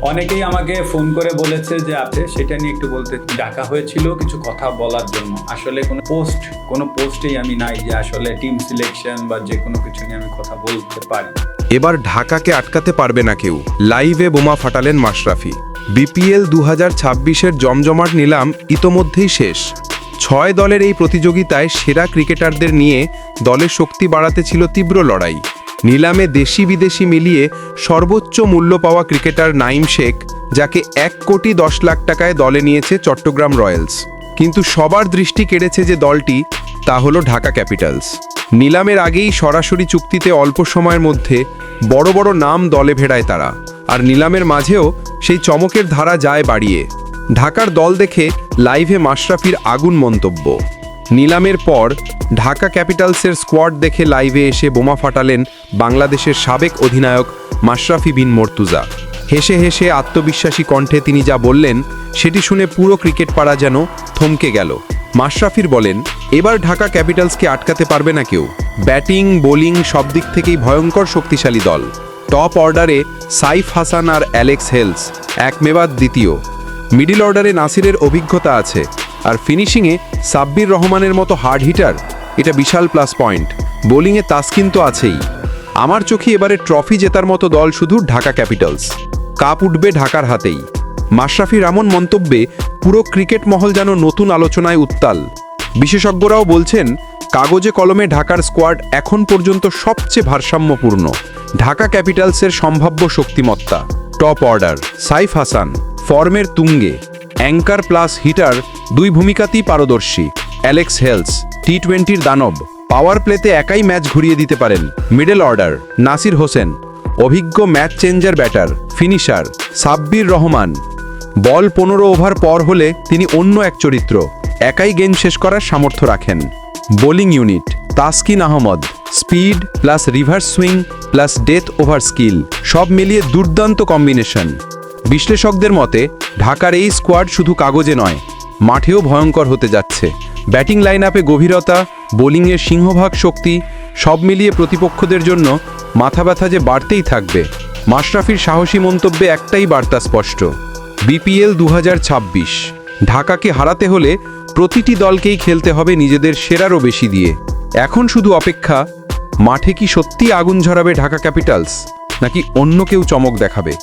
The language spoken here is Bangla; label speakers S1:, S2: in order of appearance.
S1: অনেকেই আমাকে ফোন করে বলেছে যে আপনি সেটা নিয়ে একটু বলতে ডাকা হয়েছিল কিছু কথা বলার জন্য। আসলে কোনো পোস্টেই আমি নাই যে আসলে টিম সিলেকশন বা যে কোনো কিছু নিয়ে আমি কথা বলতে পারি।
S2: এবার ঢাকাকে আটকাতে পারবে না কেউ, লাইভে বোমা ফাটালেন মাশরাফি। বিপিএল 2026-এর জমজমাট নিলাম ইতোমধ্যেই শেষ। 6 দলের এই প্রতিযোগিতায় সেরা ক্রিকেটারদের নিয়ে দলের শক্তি বাড়াতে ছিল তীব্র লড়াই। নিলামে দেশি বিদেশি মিলিয়ে সর্বোচ্চ মূল্য পাওয়া ক্রিকেটার নাঈম শেখ, যাকে 1,10,00,000 টাকায় দলে নিয়েছে চট্টগ্রাম রয়্যালস। কিন্তু সবার দৃষ্টি কেড়েছে যে দলটি, তা হলো ঢাকা ক্যাপিটালস। নিলামের আগেই সরাসরি চুক্তিতে অল্প সময়ের মধ্যে বড় বড় নাম দলে ভেড়ায় তারা, আর নিলামের মাঝেও সেই চমকের ধারা যায় বাড়িয়ে। ঢাকার দল দেখে লাইভে মাশরাফির আগুন মন্তব্য। নিলামের পর ঢাকা ক্যাপিটালসের স্কোয়াড দেখে লাইভে এসে বোমা ফাটালেন বাংলাদেশের সাবেক অধিনায়ক মাশরাফি বিন মর্তুজা। হেসে হেসে আত্মবিশ্বাসী কণ্ঠে তিনি যা বললেন, সেটি শুনে পুরো ক্রিকেট পাড়া যেন থমকে গেল। মাশরাফির বলেন, এবার ঢাকা ক্যাপিটালসকে আটকাতে পারবে না কেউ। ব্যাটিং বোলিং সব দিক থেকেই ভয়ঙ্কর শক্তিশালী দল। টপ অর্ডারে সাইফ হাসান আর অ্যালেক্স হেলস, এক মেবাদ দ্বিতীয়। মিডল অর্ডারে নাসিরের অভিজ্ঞতা আছে, আর ফিনিশিংয়ে সাব্বির রহমানের মতো হার্ড হিটার, এটা বিশাল প্লাস পয়েন্ট। বোলিংয়ে তাসকিন তো আছেই। আমার চোখে এবারে ট্রফি জেতার মতো দল শুধু ঢাকা ক্যাপিটালস। কাপ উঠবে ঢাকার হাতেই। মাশরাফির এমন মন্তব্যে পুরো ক্রিকেট মহল যেন নতুন আলোচনায় উত্তাল। বিশেষজ্ঞরাও বলছেন, কাগজে কলমে ঢাকার স্কোয়াড এখন পর্যন্ত সবচেয়ে ভারসাম্যপূর্ণ। ঢাকা ক্যাপিটালসের সম্ভাব্য শক্তিমত্তা: টপ অর্ডার সাইফ হাসান ফর্মের তুঙ্গে, অ্যাঙ্কার প্লাস হিটার দুই ভূমিকাতেই পারদর্শী। অ্যালেক্স হেলস টি-20-র দানব, পাওয়ার প্লেতে একাই ম্যাচ ঘুরিয়ে দিতে পারেন। মিডল অর্ডার নাসির হোসেন, অভিজ্ঞ match changer batter, finisher. Sabbir Rahman, ball 15 over পর হলে তিনি অন্য এক চরিত্র, একাই গেম শেষ করার সামর্থ্য রাখেন। Bowling unit Taskin Ahmed, speed plus reverse swing plus death over skill, সব মিলিয়ে দুর্দান্ত কম্বিনেশন। বিশ্লেষকদের মতে ঢাকার এই স্কোয়াড শুধু কাগজে নয়, মাঠেও ভয়ঙ্কর হতে যাচ্ছে। ব্যাটিং লাইন আপে গভীরতা, বোলিংয়ের সিংহভাগ শক্তি, সব মিলিয়ে প্রতিপক্ষদের জন্য মাথা ব্যথা যে বাড়তেই থাকবে। মাশরাফির সাহসী মন্তব্যে একটাই বার্তা স্পষ্ট: বিপিএল 2026 ঢাকাকে হারাতে হলে প্রতিটি দলকেই খেলতে হবে নিজেদের সেরারও বেশি দিয়ে। এখন শুধু অপেক্ষা, মাঠে কি সত্যি আগুন ঝরাবে ঢাকা ক্যাপিটালস, নাকি অন্য কেউ চমক দেখাবে।